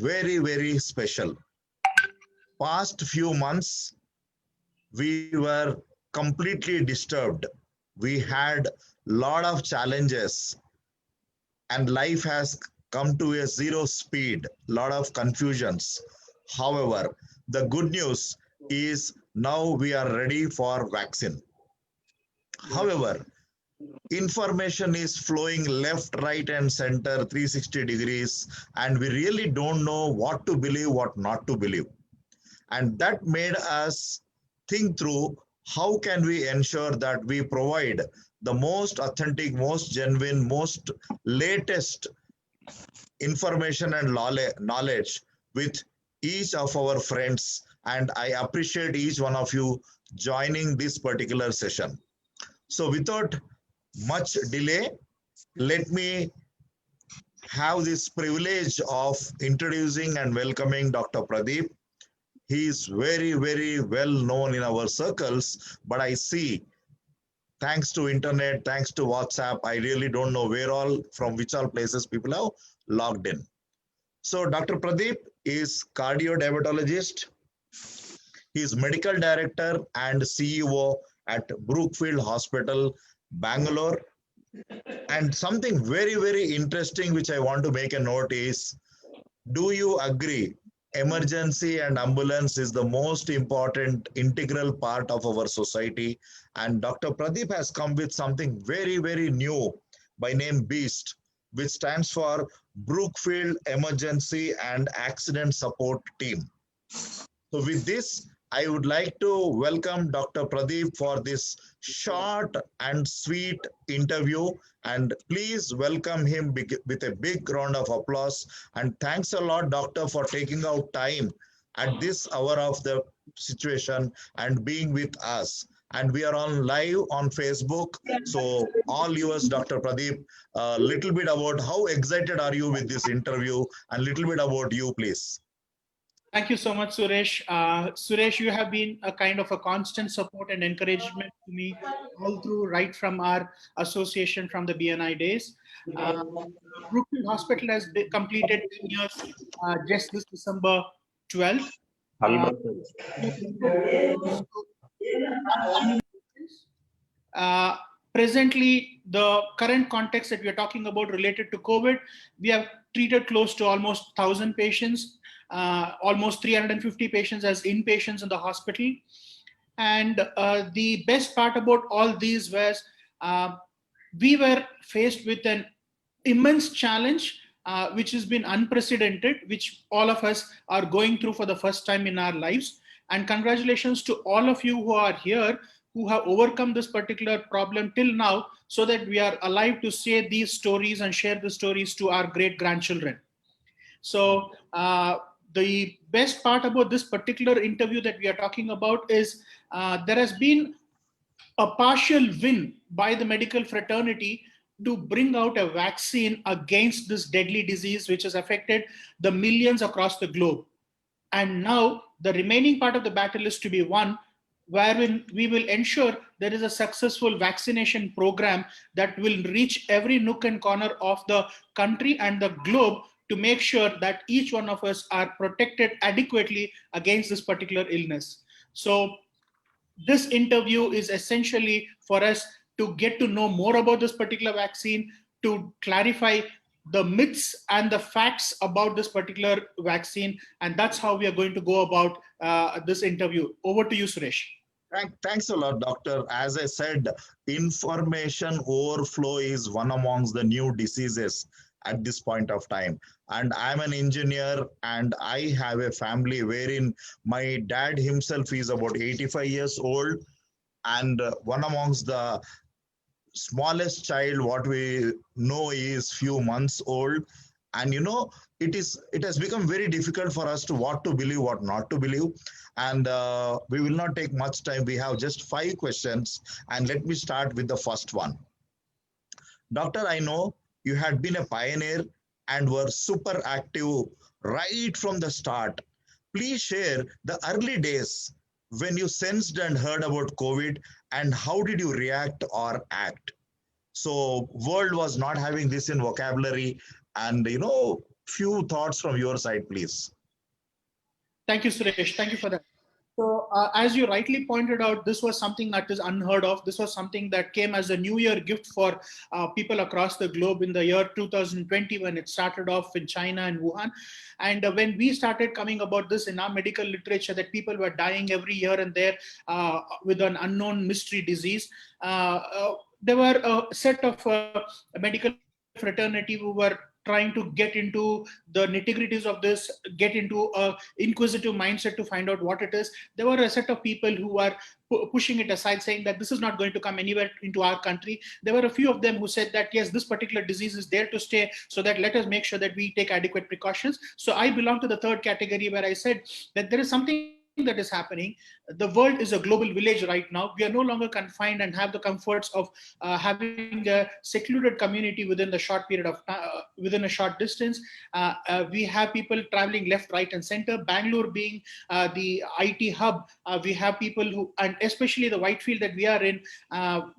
very, very special. Past few months, we were completely disturbed. We had lot of challenges and life has come to a zero speed, lot of confusions. However, the good news is now we are ready for vaccine. However, information is flowing left, right, and center 360 degrees, and we really don't know what to believe, what not to believe. And that made us think through how can we ensure that we provide the most authentic, most genuine, most latest information and knowledge with each of our friends. And I appreciate each one of you joining this particular session. So without much delay, let me have this privilege of introducing and welcoming Dr. Pradeep. He is very, very well known in our circles, but I see, thanks to internet, thanks to WhatsApp, I really don't know where all, from which all places people have logged in. So Dr. Pradeep is cardiodiabetologist. He is medical director and CEO at Brookfield Hospital, Bangalore. And something very, very interesting which I want to make a note is, do you agree emergency and ambulance is the most important integral part of our society? And Dr. Pradeep has come with something very, very new by name BEAST, which stands for Brookfield Emergency and Accident Support Team. So with this, I would like to welcome Dr. Pradeep for this short and sweet interview, and please welcome him with a big round of applause. And thanks a lot, Doctor, for taking out time at this hour of the situation and being with us. And we are on live on Facebook. So all yours, Dr. Pradeep, a little bit about how excited are you with this interview and a little bit about you, please. Thank you so much, Suresh. Suresh, you have been a kind of a constant support and encouragement to me all through, right from our association from the BNI days. Brookfield Hospital has completed 10 years just this December 12th. Presently, the current context that we are talking about related to COVID, we have treated close to almost 1,000 patients, almost 350 patients as inpatients in the hospital. And the best part about all these was we were faced with an immense challenge, which has been unprecedented, which all of us are going through for the first time in our lives. And congratulations to all of you who are here, who have overcome this particular problem till now, so that we are alive to say these stories and share the stories to our great grandchildren. So the best part about this particular interview that we are talking about is there has been a partial win by the medical fraternity to bring out a vaccine against this deadly disease, which has affected the millions across the globe. And now the remaining part of the battle is to be won, wherein we will ensure there is a successful vaccination program that will reach every nook and corner of the country and the globe to make sure that each one of us are protected adequately against this particular illness. So this interview is essentially for us to get to know more about this particular vaccine, to clarify the myths and the facts about this particular vaccine. And that's how we are going to go about this interview. Over to you, Suresh. Thanks a lot, Doctor. As I said, information overflow is one amongst the new diseases at this point of time. And I'm an engineer and I have a family wherein my dad himself is about 85 years old, and one amongst the smallest child what we know is few months old. And it has become very difficult for us to what to believe, what not to believe. And we will not take much time. We have just 5 questions, and let me start with the first one. Doctor, I know you had been a pioneer and were super active right from the start. Please share the early days when you sensed and heard about COVID, and how did you react or act? So world was not having this in vocabulary, and Few thoughts from your side, please. Thank you, Suresh. Thank you for that. So, as you rightly pointed out, this was something that is unheard of. This was something that came as a New Year gift for people across the globe in the year 2020 when it started off in China and Wuhan. And when we started coming about this in our medical literature, that people were dying every year and there with an unknown mystery disease, there were a set of medical fraternity who were trying to get into the nitty-gritties of this, get into a inquisitive mindset to find out what it is. There were a set of people who were pushing it aside, saying that this is not going to come anywhere into our country. There were a few of them who said that yes, this particular disease is there to stay, so that let us make sure that we take adequate precautions. So I belong to the third category, where I said that there is something that is happening. The world is a global village right now. We are no longer confined and have the comforts of having a secluded community within the short period of time, within a short distance. We have people traveling left, right, and center. Bangalore being the IT hub, we have people who, and especially the Whitefield that we are in,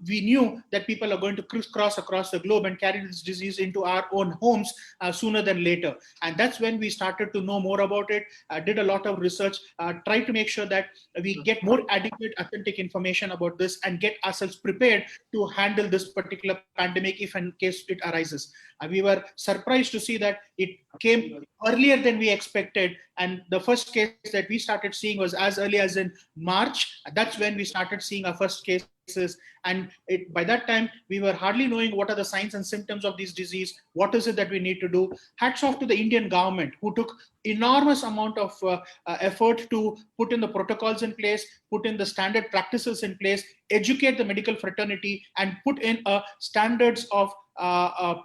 we knew that people are going to crisscross across the globe and carry this disease into our own homes sooner than later. And that's when we started to know more about it, did a lot of research, tried to make sure that we get more adequate, authentic information about this and get ourselves prepared to handle this particular pandemic if in case it arises. We were surprised to see that it came earlier than we expected. And the first case that we started seeing was as early as in March. That's when we started seeing our first cases. And by that time, we were hardly knowing what are the signs and symptoms of this disease. What is it that we need to do? Hats off to the Indian government, who took enormous amount of effort to put in the protocols in place, put in the standard practices in place, educate the medical fraternity, and put in standards of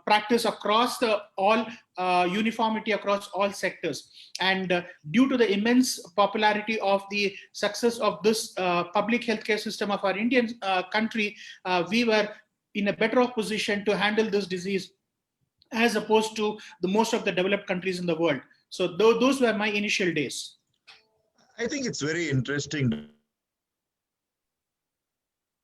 practice across the all uniformity across all sectors. And due to the immense popularity of the success of this public healthcare system of our Indian country, we were in a better off position to handle this disease as opposed to the most of the developed countries in the world. So those were my initial days. I think it's very interesting,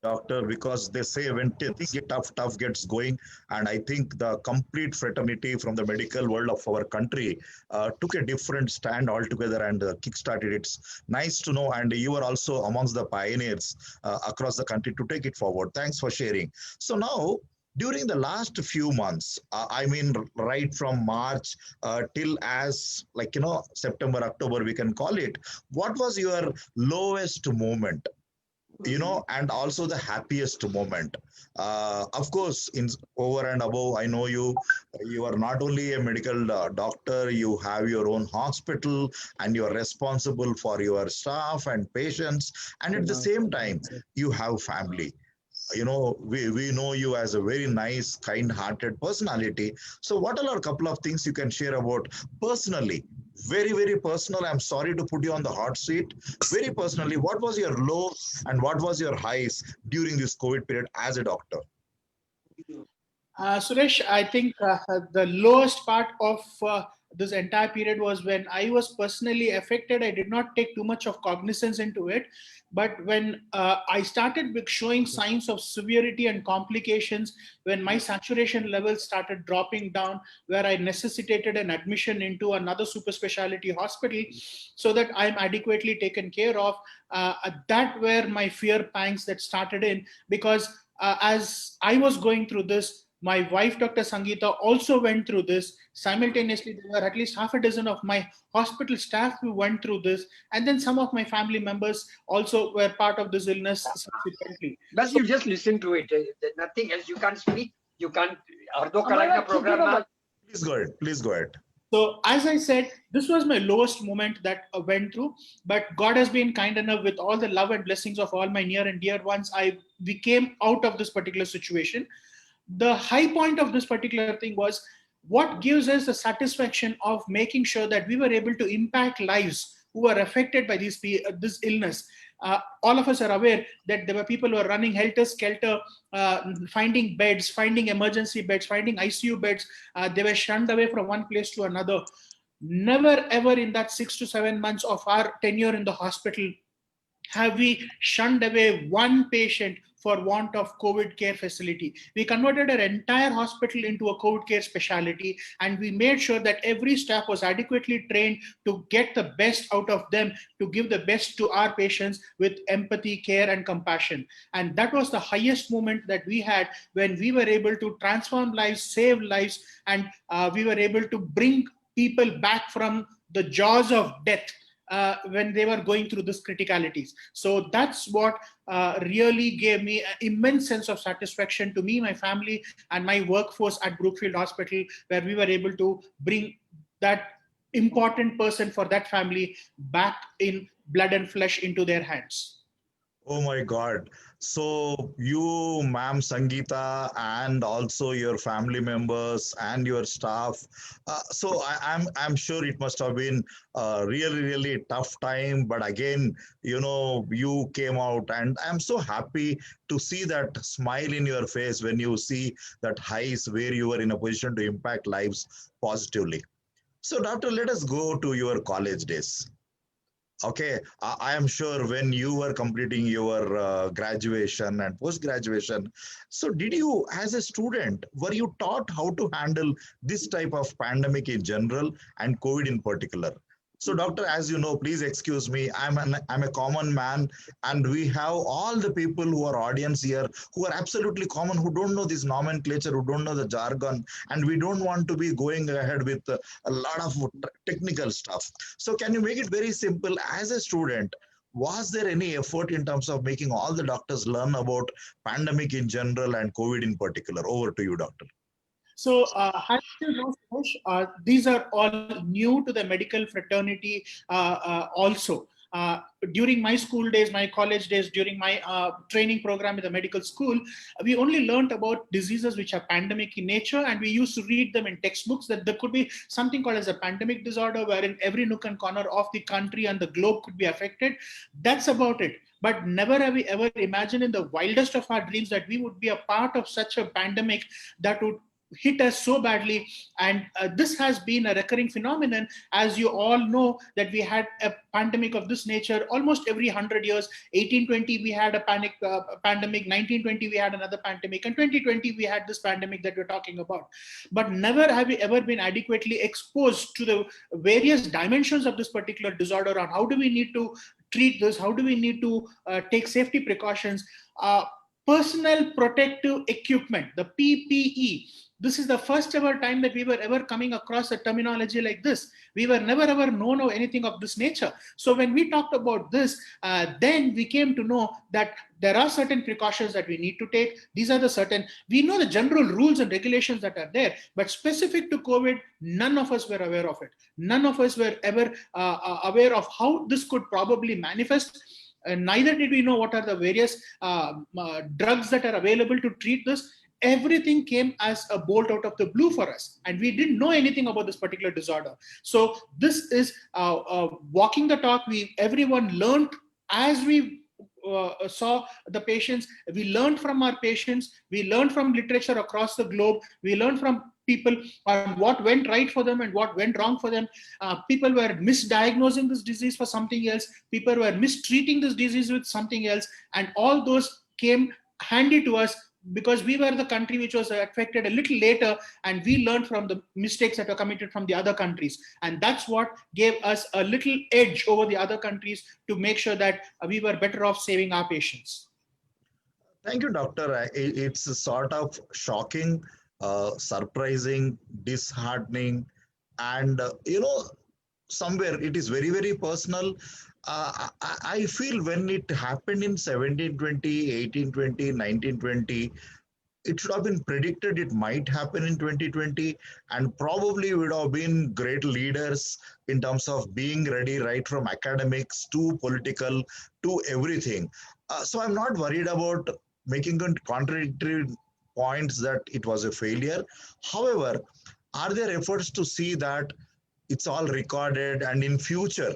doctor, because they say when things get tough gets going. And I think the complete fraternity from the medical world of our country took a different stand altogether and kickstarted. It's nice to know. And you are also amongst the pioneers across the country to take it forward. Thanks for sharing. So now, during the last few months, I mean, right from March till as like, September, October, we can call it. What was your lowest moment? And also the happiest moment. Of course, in over and above, I know you are not only a medical doctor, you have your own hospital and you are responsible for your staff and patients, and at the same time you have family. We know you as a very nice, kind-hearted personality. So what are a couple of things you can share about personally? Very, very personal. I'm sorry to put you on the hot seat. Very personally, what was your low and what was your highs during this COVID period as a doctor? Suresh, I think the lowest part of this entire period was when I was personally affected. I did not take too much of cognizance into it. But when I started showing signs of severity and complications, when my saturation levels started dropping down, where I necessitated an admission into another super specialty hospital so that I'm adequately taken care of, that were my fear pangs that started in. Because as I was going through this, my wife, Dr. Sangeeta, also went through this. Simultaneously, there were at least half a dozen of my hospital staff who went through this. And then some of my family members also were part of this illness subsequently. But you just listen to it. There's nothing else. You can't speak. You can't. Ardo Kalagna program. Please go ahead. Please go ahead. So, as I said, this was my lowest moment that I went through. But God has been kind enough, with all the love and blessings of all my near and dear ones, we came out of this particular situation. The high point of this particular thing was what gives us the satisfaction of making sure that we were able to impact lives who were affected by this illness. All of us are aware that there were people who were running helter-skelter, finding beds, finding emergency beds, finding ICU beds. They were shunned away from one place to another. Never ever in that 6 to 7 months of our tenure in the hospital have we shunned away one patient for want of COVID care facility. We converted our entire hospital into a COVID care specialty, and we made sure that every staff was adequately trained to get the best out of them, to give the best to our patients with empathy, care, and compassion. And that was the highest moment that we had, when we were able to transform lives, save lives, and we were able to bring people back from the jaws of death when they were going through this criticalities. So that's what really gave me an immense sense of satisfaction to me, my family, and my workforce at Brookfield Hospital, where we were able to bring that important person for that family back in blood and flesh into their hands. Oh my God. So you, ma'am Sangeeta, and also your family members and your staff. I'm sure it must have been a really, really tough time. But again, you came out, and I'm so happy to see that smile in your face when you see that highs where you were in a position to impact lives positively. So, doctor, let us go to your college days. Okay, I am sure when you were completing your graduation and post graduation, so did you, as a student, were you taught how to handle this type of pandemic in general and COVID in particular? So, doctor, as you know, please excuse me. I'm a common man, and we have all the people who are audience here who are absolutely common, who don't know this nomenclature, who don't know the jargon, and we don't want to be going ahead with a lot of technical stuff. So, can you make it very simple? As a student, was there any effort in terms of making all the doctors learn about pandemic in general and COVID in particular? Over to you, doctor. So, as you know, Suresh, these are all new to the medical fraternity also. During my school days, my college days, during my training program in the medical school, we only learned about diseases which are pandemic in nature, and we used to read them in textbooks that there could be something called as a pandemic disorder, wherein every nook and corner of the country and the globe could be affected. That's about it. But never have we ever imagined in the wildest of our dreams that we would be a part of such a pandemic that would hit us so badly. And this has been a recurring phenomenon. As you all know, that we had a pandemic of this nature almost every 100 years. 1820 we had a pandemic, 1920 we had another pandemic, and 2020 we had this pandemic that we're talking about. But never have we ever been adequately exposed to the various dimensions of this particular disorder, on how do we need to treat this, how do we need to take safety precautions. Personal protective equipment, the PPE. This is the first ever time that we were ever coming across a terminology like this. We were never ever known of anything of this nature. So when we talked about this, then we came to know that there are certain precautions that we need to take. These are the certain, we know the general rules and regulations that are there, but specific to COVID, none of us were aware of it. None of us were ever aware of how this could probably manifest. Neither did we know what are the various drugs that are available to treat this. Everything came as a bolt out of the blue for us, and we didn't know anything about this particular disorder. So this is walking the talk. Everyone learned as we saw the patients. We learned from our patients. We learned from literature across the globe. We learned from people on what went right for them and what went wrong for them. People were misdiagnosing this disease for something else. People were mistreating this disease with something else. And all those came handy to us because we were the country which was affected a little later, and we learned from the mistakes that were committed from the other countries. And that's what gave us a little edge over the other countries to make sure that we were better off saving our patients. Thank you, doctor. It's sort of shocking, surprising, disheartening, and somewhere it is very, very personal. I feel when it happened in 1720, 1820, 1920, it should have been predicted it might happen in 2020, and probably would have been great leaders in terms of being ready, right from academics to political to everything. So I'm not worried about making contradictory points that it was a failure. However, are there efforts to see that it's all recorded and in future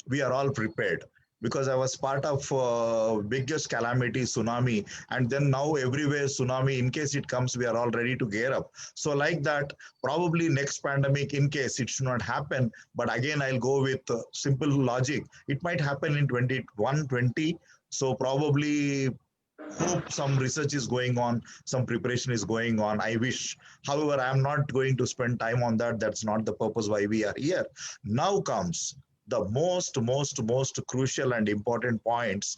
we are all prepared? Because I was part of biggest calamity, tsunami, and then now everywhere tsunami, in case it comes, we are all ready to gear up. So like that, probably next pandemic, in case it should not happen, but again, I'll go with simple logic. It might happen in 21, 20. So probably hope some research is going on, some preparation is going on. I wish, however, I am not going to spend time on that. That's not the purpose why we are here. Now comes the most crucial and important points.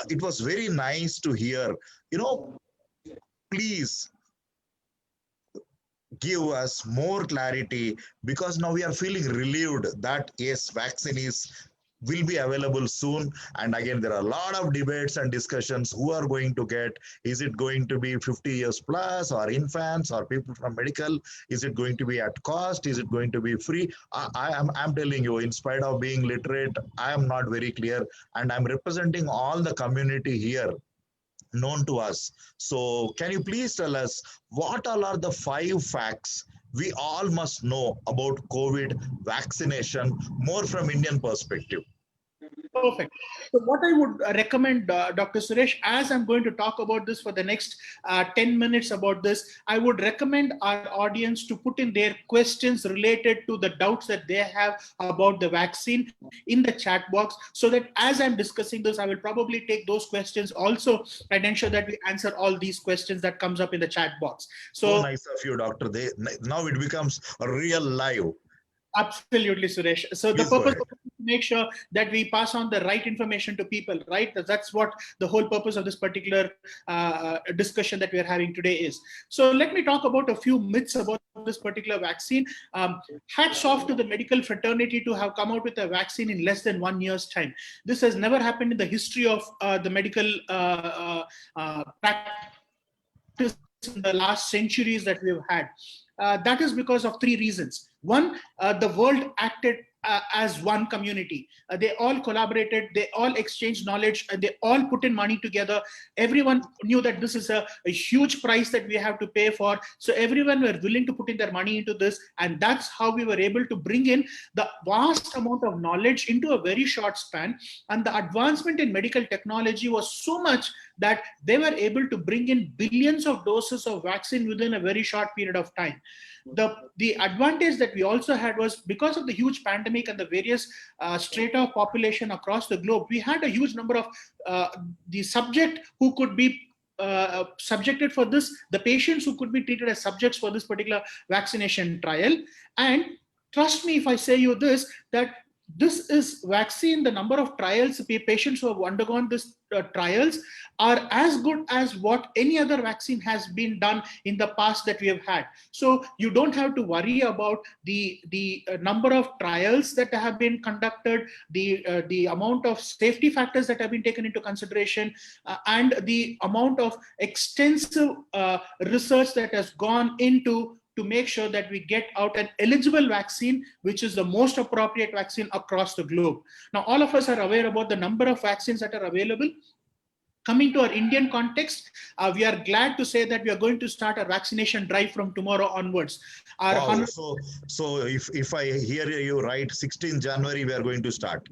It was very nice to hear, please give us more clarity, because now we are feeling relieved that yes, vaccine is will be available soon. And again, there are a lot of debates and discussions who are going to get. Is it going to be 50 years plus, or infants, or people from medical? Is it going to be at cost? Is it going to be free? I'm telling you, in spite of being literate, I am not very clear, and I'm representing all the community here known to us. So can you please tell us what all are the 5 facts we all must know about COVID vaccination, more from Indian perspective? Perfect. So what I would recommend, Dr. Suresh, as I'm going to talk about this for the next 10 minutes about this, I would recommend our audience to put in their questions related to the doubts that they have about the vaccine in the chat box, so that as I'm discussing this, I will probably take those questions also and ensure that we answer all these questions that comes up in the chat box. So nice of you, Doctor. Now it becomes a real live. Absolutely, Suresh. So the purpose is to make sure that we pass on the right information to people, right? That's what the whole purpose of this particular discussion that we are having today is. So let me talk about a few myths about this particular vaccine. Hats off to the medical fraternity to have come out with a vaccine in less than 1 year's time. This has never happened in the history of the medical practice in the last centuries that we've had. That is because of 3 reasons. One, the world acted as one community. They all collaborated, they all exchanged knowledge, and they all put in money together. Everyone knew that this is a huge price that we have to pay for. So everyone were willing to put in their money into this. And that's how we were able to bring in the vast amount of knowledge into a very short span. And the advancement in medical technology was so much that they were able to bring in billions of doses of vaccine within a very short period of time. The advantage that we also had was because of the huge pandemic and the various strata of population across the globe, we had a huge number of the subject who could be subjected for this, the patients who could be treated as subjects for this particular vaccination trial. And trust me if I say you this, that this is vaccine, the number of trials, patients who have undergone this trials are as good as what any other vaccine has been done in the past that we have had. So you don't have to worry about the number of trials that have been conducted, the amount of safety factors that have been taken into consideration, and the amount of extensive research that has gone into to make sure that we get out an eligible vaccine, which is the most appropriate vaccine across the globe. Now, all of us are aware about the number of vaccines that are available. Coming to our Indian context, we are glad to say that we are going to start a vaccination drive from tomorrow onwards. Wow. So if I hear you right, 16th January, we are going to start.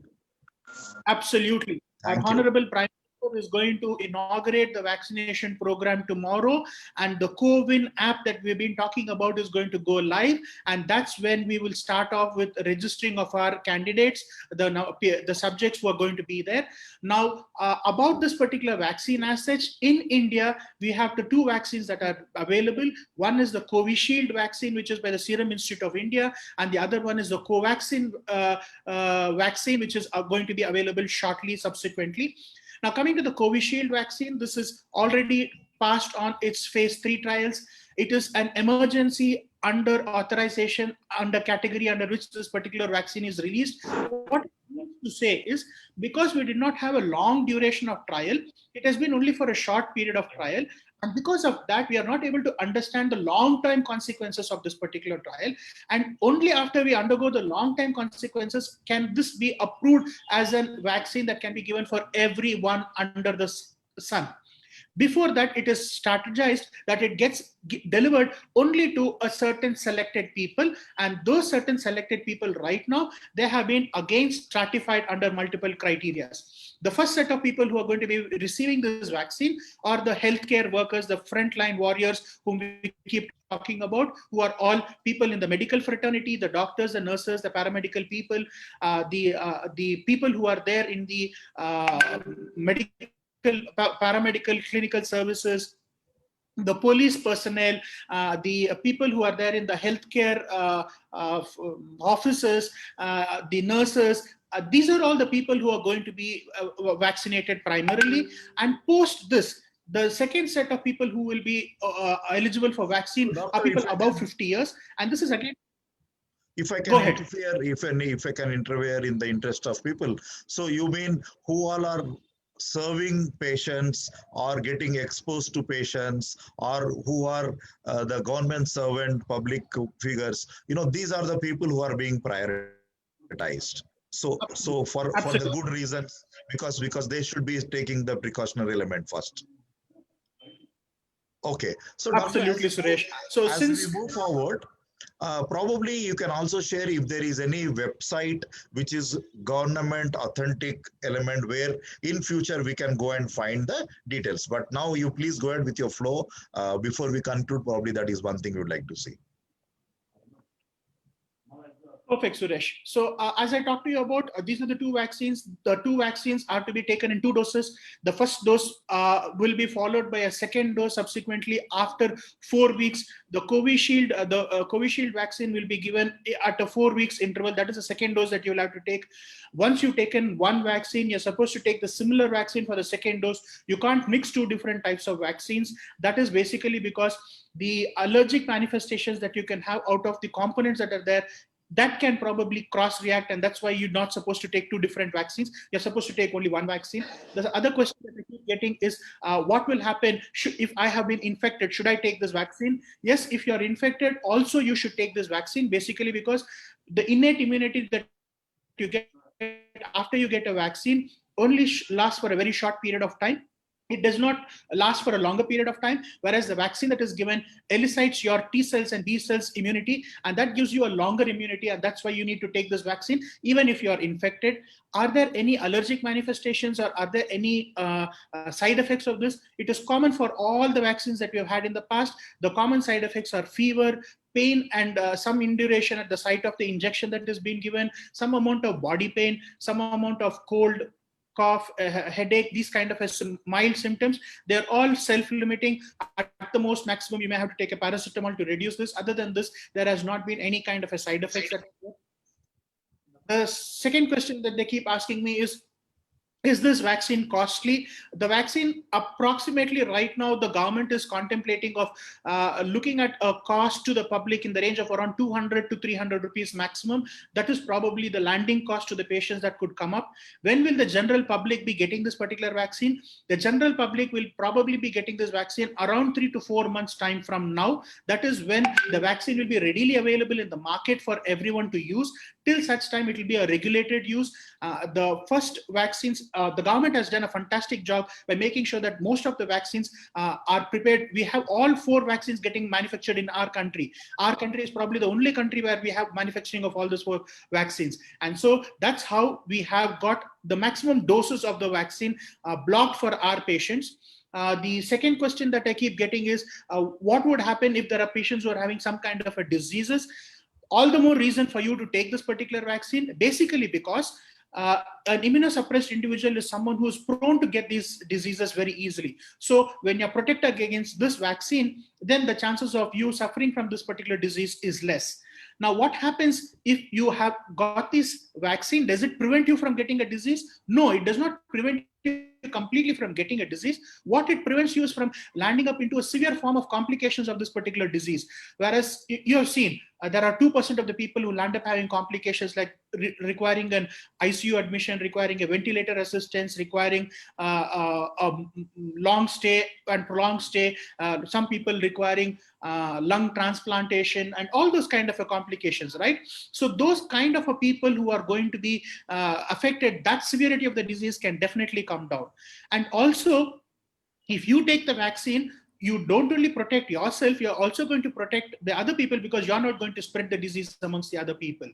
Absolutely. Our Honorable Prime Minister is going to inaugurate the vaccination program tomorrow, and the CoWIN app that we've been talking about is going to go live, and that's when we will start off with registering of our candidates, the subjects who are going to be there. Now, about this particular vaccine as such, in India, we have the 2 vaccines that are available. One is the Covishield vaccine, which is by the Serum Institute of India, and the other one is the Covaxin vaccine, which is going to be available shortly subsequently. Now, coming to the Covishield vaccine, this is already passed on its phase 3 trials. It is an emergency under authorization, under category under which this particular vaccine is released. What I mean to say is, because we did not have a long duration of trial, it has been only for a short period of trial. And because of that, we are not able to understand the long-term consequences of this particular trial. And only after we undergo the long-term consequences can this be approved as a vaccine that can be given for everyone under the sun. Before that, it is strategized that it gets delivered only to a certain selected people, and those certain selected people right now, they have been again stratified under multiple criteria. The first set of people who are going to be receiving this vaccine are the healthcare workers, the frontline warriors whom we keep talking about, who are all people in the medical fraternity, the doctors, the nurses, the paramedical people, the people who are there in the medical paramedical clinical services, the police personnel, the people who are there in the healthcare offices, the nurses. These are all the people who are going to be vaccinated primarily. And post this, the second set of people who will be eligible for vaccine are people above 50 years. And this is again, if I can interfere, if I can interfere in the interest of people. So you mean who all are serving patients or getting exposed to patients, or who are the government servant, public figures? You know, these are the people who are being prioritized. So for the good reasons, because they should be taking the precautionary element first. Okay, so absolutely, Suresh. So as we move forward, probably you can also share if there is any website which is government authentic element where in future we can go and find the details. But now you please go ahead with your flow. Before we conclude, probably that is one thing we would like to see. Perfect, Suresh. So as I talked to you about, these are the two vaccines. The two vaccines are to be taken in 2 doses. The first dose will be followed by a second dose subsequently after 4 weeks. The Covishield vaccine will be given at a 4 weeks interval. That is the second dose that you'll have to take. Once you've taken one vaccine, you're supposed to take the similar vaccine for the second dose. You can't mix 2 different types of vaccines. That is basically because the allergic manifestations that you can have out of the components that are there, that can probably cross-react, and that's why you're not supposed to take 2 different vaccines. You're supposed to take only one vaccine. The other question that I keep getting is, what will happen if I have been infected? Should I take this vaccine? Yes, if you're infected, also you should take this vaccine, basically because the innate immunity that you get after you get a vaccine only lasts for a very short period of time. It does not last for a longer period of time, whereas the vaccine that is given elicites your T cells and B cells immunity, and that gives you a longer immunity, and that's why you need to take this vaccine, even if you are infected. Are there any allergic manifestations, or are there any side effects of this? It is common for all the vaccines that we have had in the past. The common side effects are fever, pain, and some induration at the site of the injection that is being given, some amount of body pain, some amount of cold, cough, headache, these kind of mild symptoms. They're all self-limiting. At the most maximum, you may have to take a paracetamol to reduce this. Other than this, there has not been any kind of a side effects. The second question that they keep asking me is this vaccine costly? The vaccine, approximately right now, the government is contemplating of looking at a cost to the public in the range of around 200 to 300 rupees maximum. That is probably the landing cost to the patients that could come up. When will the general public be getting this particular vaccine? The general public will probably be getting this vaccine around 3 to 4 months time from now. That is when the vaccine will be readily available in the market for everyone to use. Till such time, it will be a regulated use. The first vaccines, the government has done a fantastic job by making sure that most of the vaccines are prepared. We have all 4 vaccines getting manufactured in our country. Our country is probably the only country where we have manufacturing of all those 4 vaccines. And so that's how we have got the maximum doses of the vaccine blocked for our patients. The second question that I keep getting is, what would happen if there are patients who are having some kind of a diseases? All the more reason for you to take this particular vaccine, basically because an immunosuppressed individual is someone who is prone to get these diseases very easily. So when you're protected against this vaccine, then the chances of you suffering from this particular disease is less. Now, what happens if you have got this vaccine? Does it prevent you from getting a disease? No, it does not prevent you completely from getting a disease. What it prevents you is from landing up into a severe form of complications of this particular disease. Whereas you have seen there are 2% of the people who land up having complications like requiring an ICU admission, requiring a ventilator assistance, requiring a long stay and prolonged stay, some people requiring lung transplantation and all those kind of complications, right? So those kind of people who are going to be affected, that severity of the disease can definitely come down. And also, if you take the vaccine, you don't only protect yourself, you're also going to protect the other people, because you're not going to spread the disease amongst the other people.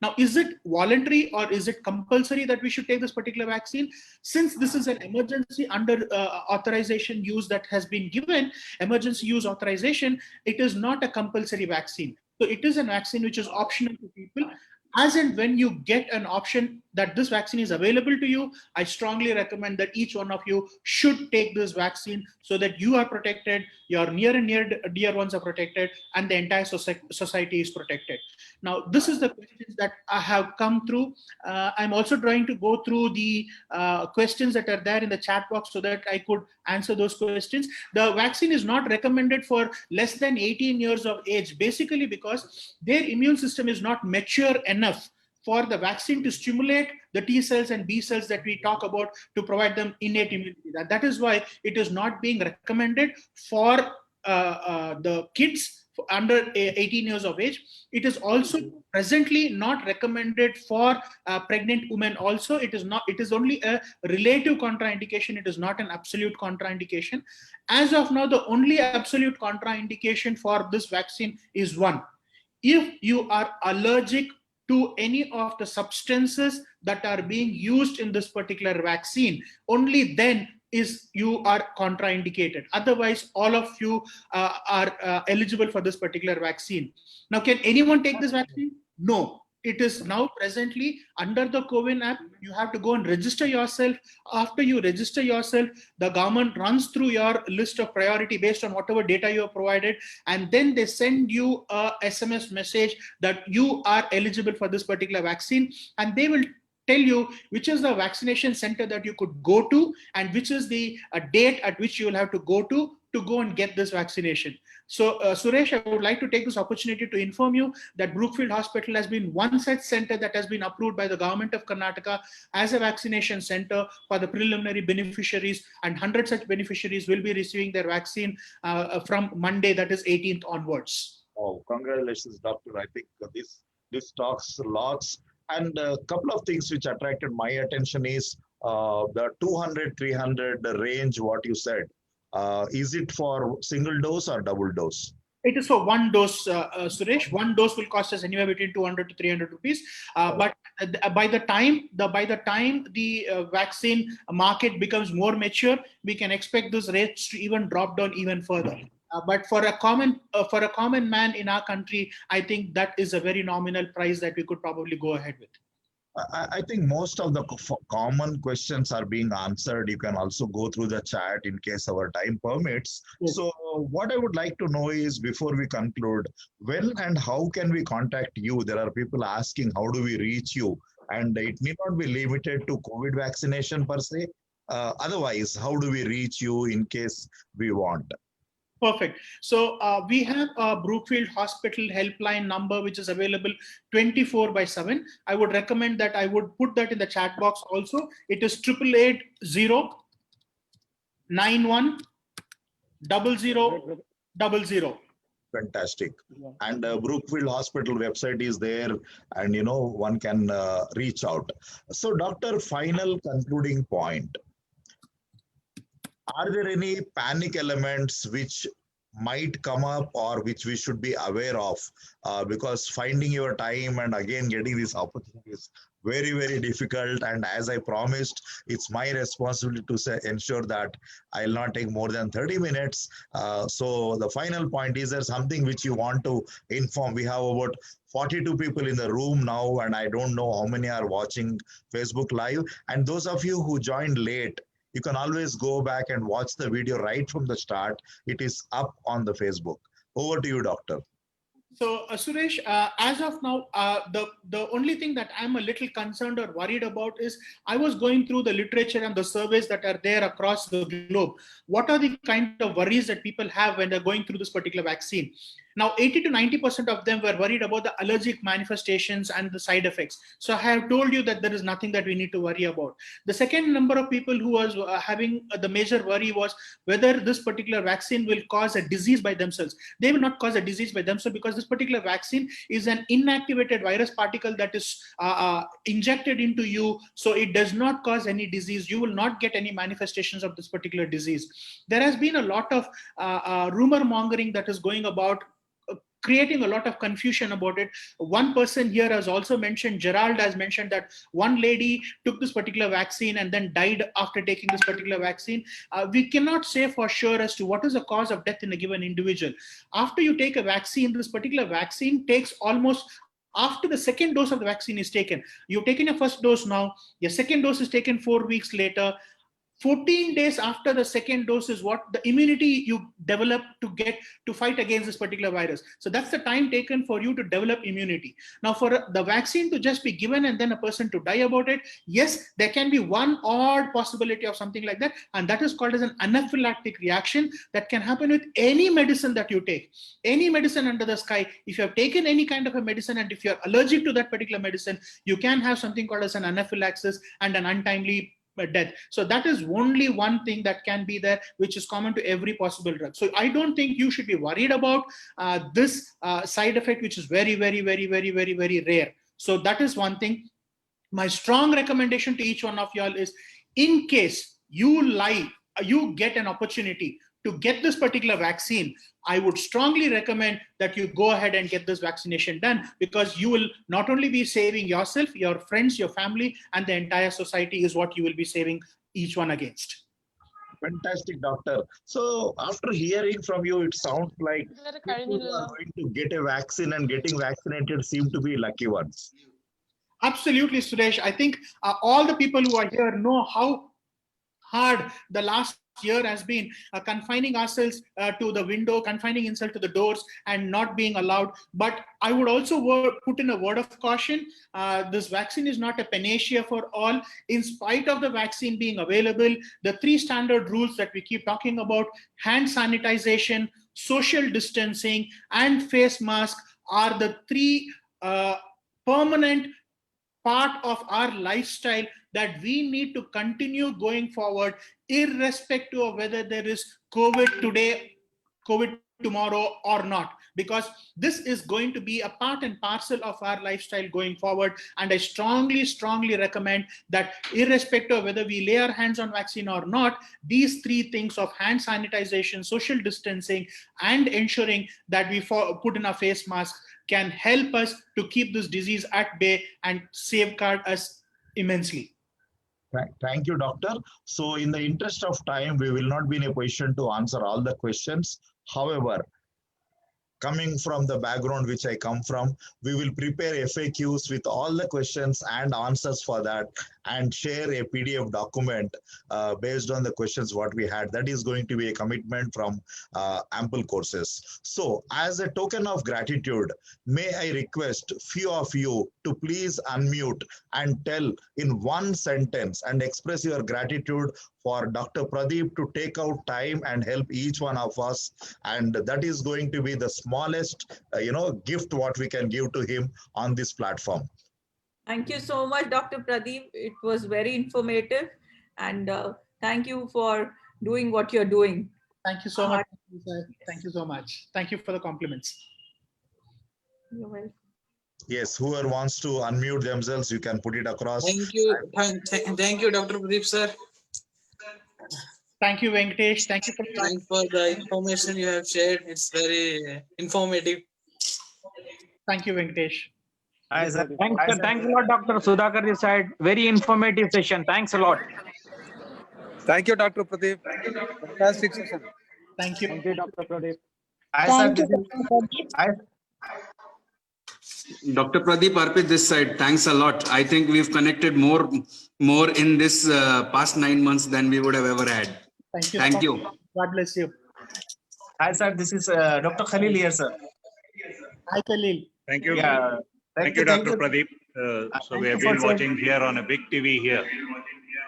Now, is it voluntary or is it compulsory that we should take this particular vaccine? Since this is an emergency under authorization use that has been given, emergency use authorization, it is not a compulsory vaccine. So it is a vaccine which is optional to people. as and when you get an option that this vaccine is available to you, I strongly recommend that each one of you should take this vaccine so that you are protected, your near and dear ones are protected, and the entire society is protected. Now, this is the questions that I have come through. I'm also trying to go through the questions that are there in the chat box so that I could answer those questions. The vaccine is not recommended for less than 18 years of age, basically because their immune system is not mature enough for the vaccine to stimulate the T cells and B cells that we talk about to provide them innate immunity. That is why it is not being recommended for the kids under 18 years of age. It is also presently not recommended for pregnant women also. It is not. It is only a relative contraindication. It is not an absolute contraindication. As of now, the only absolute contraindication for this vaccine is one. If you are allergic to any of the substances that are being used in this particular vaccine, only then is you are contraindicated. Otherwise, all of you are eligible for this particular vaccine. Now, can anyone take this vaccine? No. It is now presently under the COVID app. You have to go and register yourself. After you register yourself, the government runs through your list of priority based on whatever data you have provided, and then they send you a SMS message that you are eligible for this particular vaccine, and they will tell you which is the vaccination center that you could go to and which is the date at which you will have to go and get this vaccination. So Suresh, I would like to take this opportunity to inform you that Brookfield Hospital has been one such center that has been approved by the government of Karnataka as a vaccination center for the preliminary beneficiaries, and 100 such beneficiaries will be receiving their vaccine from Monday, that is 18th onwards. Oh, congratulations, doctor. I think this talks lots. And a couple of things which attracted my attention is the 200-300 range, what you said. Is it for single dose or double dose? It is for one dose, Suresh. One dose will cost us anywhere between 200 to 300 rupees. But by the time the vaccine market becomes more mature, we can expect those rates to even drop down even further. But for a common man in our country, I think that is a very nominal price that we could probably go ahead with. I think most of the common questions are being answered. You can also go through the chat in case our time permits. Yes. So what I would like to know is, before we conclude, when and how can we contact you? There are people asking, how do we reach you? And it need not be limited to COVID vaccination per se. Otherwise, how do we reach you in case we want? Perfect. So we have a Brookfield Hospital helpline number, which is available 24/7. I would recommend that I would put that in the chat box also. It is 888-91-0000. Fantastic. And Brookfield Hospital website is there, and one can reach out. So, doctor, final concluding point. Are there any panic elements which might come up or which we should be aware of? Because finding your time and again getting this opportunity is very, very difficult. And as I promised, it's my responsibility to ensure that I'll not take more than 30 minutes. So the final point, is there something which you want to inform? We have about 42 people in the room now, and I don't know how many are watching Facebook Live. And those of you who joined late, you can always go back and watch the video right from the start. It is up on the Facebook. Over to you, doctor. So, Suresh, as of now, the only thing that I'm a little concerned or worried about is, I was going through the literature and the surveys that are there across the globe. What are the kind of worries that people have when they're going through this particular vaccine? Now, 80 to 90% of them were worried about the allergic manifestations and the side effects. So I have told you that there is nothing that we need to worry about. The second number of people who was having the major worry was whether this particular vaccine will cause a disease by themselves. They will not cause a disease by themselves, because this particular vaccine is an inactivated virus particle that is injected into you. So it does not cause any disease. You will not get any manifestations of this particular disease. There has been a lot of rumor mongering that is going about, creating a lot of confusion about it. One person here has also mentioned, Gerald has mentioned, that one lady took this particular vaccine and then died after taking this particular vaccine. We cannot say for sure as to what is the cause of death in a given individual. After you take a vaccine, this particular vaccine takes almost after the second dose of the vaccine is taken. You've taken your first dose now, your second dose is taken 4 weeks later. 14 days after the second dose is what the immunity you develop to fight against this particular virus. So that's the time taken for you to develop immunity. Now, for the vaccine to just be given and then a person to die about it, yes, there can be one odd possibility of something like that, and that is called as an anaphylactic reaction that can happen with any medicine that you take. Any medicine under the sky, if you have taken any kind of a medicine and if you're allergic to that particular medicine, you can have something called as an anaphylaxis and an untimely death. So that is only one thing that can be there, which is common to every possible drug. So I don't think you should be worried about this side effect, which is very, very, very, very, very, very rare. So that is one thing. My strong recommendation to each one of y'all is, in case you get an opportunity to get this particular vaccine, I would strongly recommend that you go ahead and get this vaccination done, because you will not only be saving yourself, your friends, your family, and the entire society is what you will be saving each one against. Fantastic, doctor. So after hearing from you, it sounds like people who are going to get a vaccine and getting vaccinated seem to be lucky ones. Absolutely, Suresh. I think all the people who are here know how hard the last year has been, confining ourselves to the window, confining ourselves to the doors and not being allowed. But I would also put in a word of caution. This vaccine is not a panacea for all. In spite of the vaccine being available, the 3 standard rules that we keep talking about, hand sanitization, social distancing, and face mask, are the 3 permanent part of our lifestyle that we need to continue going forward, irrespective of whether there is COVID today, COVID tomorrow or not, because this is going to be a part and parcel of our lifestyle going forward. And I strongly recommend that, irrespective of whether we lay our hands on vaccine or not, these 3 things of hand sanitization, social distancing, and ensuring that we put in a face mask can help us to keep this disease at bay and safeguard us immensely. Thank you, doctor. So in the interest of time, we will not be in a position to answer all the questions. However, coming from the background which I come from, we will prepare FAQs with all the questions and answers for that, and share a PDF document based on the questions what we had. That is going to be a commitment from Ample Courses. So as a token of gratitude, may I request few of you to please unmute and tell in one sentence and express your gratitude for Dr. Pradeep to take out time and help each one of us. And that is going to be the smallest, gift what we can give to him on this platform. Thank you so much, Dr. Pradeep. It was very informative, and thank you for doing what you're doing. Thank you so much. Thank you so much. Thank you for the compliments. You're welcome. Yes, whoever wants to unmute themselves, you can put it across. Thank you. Thank you, Dr. Pradeep, sir. Thank you, Venkatesh. Thank you for the information you have shared. It's very informative. Thank you, Venkatesh. Thanks a lot, Dr. Sudhakar this side. Very informative session. Thanks a lot. Thank you, Dr. Pradeep. Fantastic session. Thank you. Thank you, Dr. Pradeep. Dr. Pradeep Arpit this side. Thanks a lot. I think we've connected more in this past 9 months than we would have ever had. Thank you. Thank you. God bless you. Hi, sir. This is Dr. Khalil here, sir. Hi, Khalil. Thank you. Yeah. Thank you, Dr. Pradeep. So we have been watching here on a big TV here.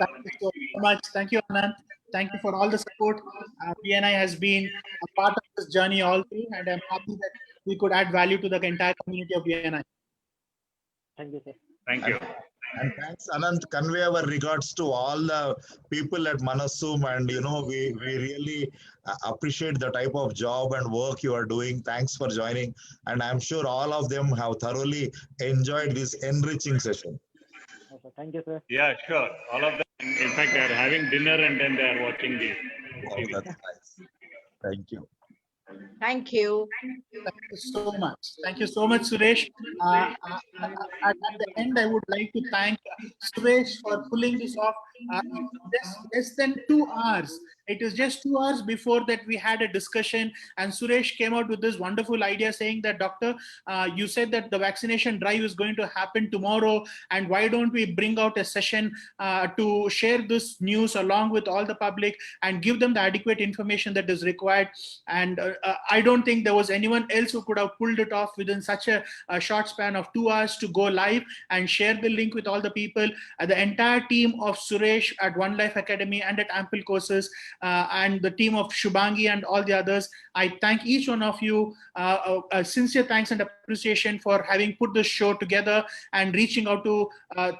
Thank you so much. Thank you, Anand. Thank you for all the support. BNI has been a part of this journey all through, and I'm happy that we could add value to the entire community of BNI. Thank you, sir. Thank you. And thanks, Anand. Convey our regards to all the people at Manasum, and we really appreciate the type of job and work you are doing. Thanks for joining, and I'm sure all of them have thoroughly enjoyed this enriching session. Okay, thank you, sir. Yeah, sure. All of them. In fact, they are having dinner and then they are watching the TV. That's nice. Thank you. Thank you. Thank you so much. Thank you so much, Suresh. At the end, I would like to thank Suresh for pulling this off less than 2 hours. It is just 2 hours before that we had a discussion, and Suresh came out with this wonderful idea saying that, Doctor, you said that the vaccination drive is going to happen tomorrow, and why don't we bring out a session to share this news along with all the public and give them the adequate information that is required. And I don't think there was anyone else who could have pulled it off within such a short span of 2 hours to go live and share the link with all the people. The entire team of Suresh at One Life Academy and at Ample Courses, and the team of Shubhangi and all the others, I thank each one of you. Sincere thanks and appreciation for having put this show together and reaching out to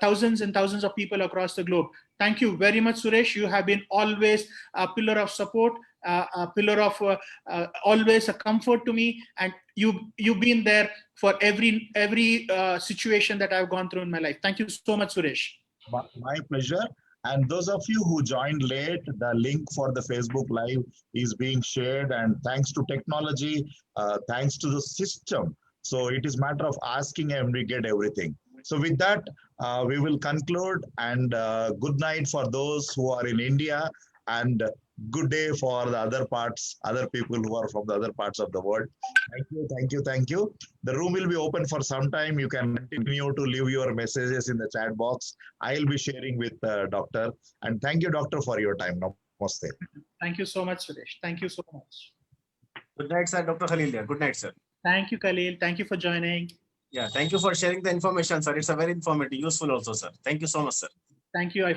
thousands and thousands of people across the globe. Thank you very much, Suresh. You have been always a pillar of support, a pillar of always a comfort to me, and you've been there for every situation that I've gone through in my life. Thank you so much, Suresh. My pleasure. And those of you who joined late, the link for the Facebook Live is being shared. And thanks to technology, thanks to the system. So it is matter of asking and we get everything. So with that, we will conclude, and good night for those who are in India, and good day for the other people who are from the other parts of the world. Thank you, thank you, thank you. The room will be open for some time. You can continue to leave your messages in the chat box. I'll be sharing with Doctor. And thank you, Doctor, for your time. Namaste. Thank you so much, Suresh. Thank you so much. Good night, sir. Dr. Khalil here. Good night, sir. Thank you, Khalil. Thank you for joining. Yeah, thank you for sharing the information, sir. It's a very informative, useful also, sir. Thank you so much, sir. Thank you. I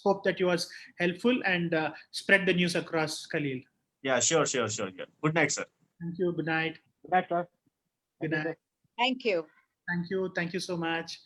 hope that you was helpful and spread the news across, Khalil. Yeah, sure. Good night, sir. Thank you. Good night. Good night, sir. Good night. Thank you. Thank you. Thank you so much.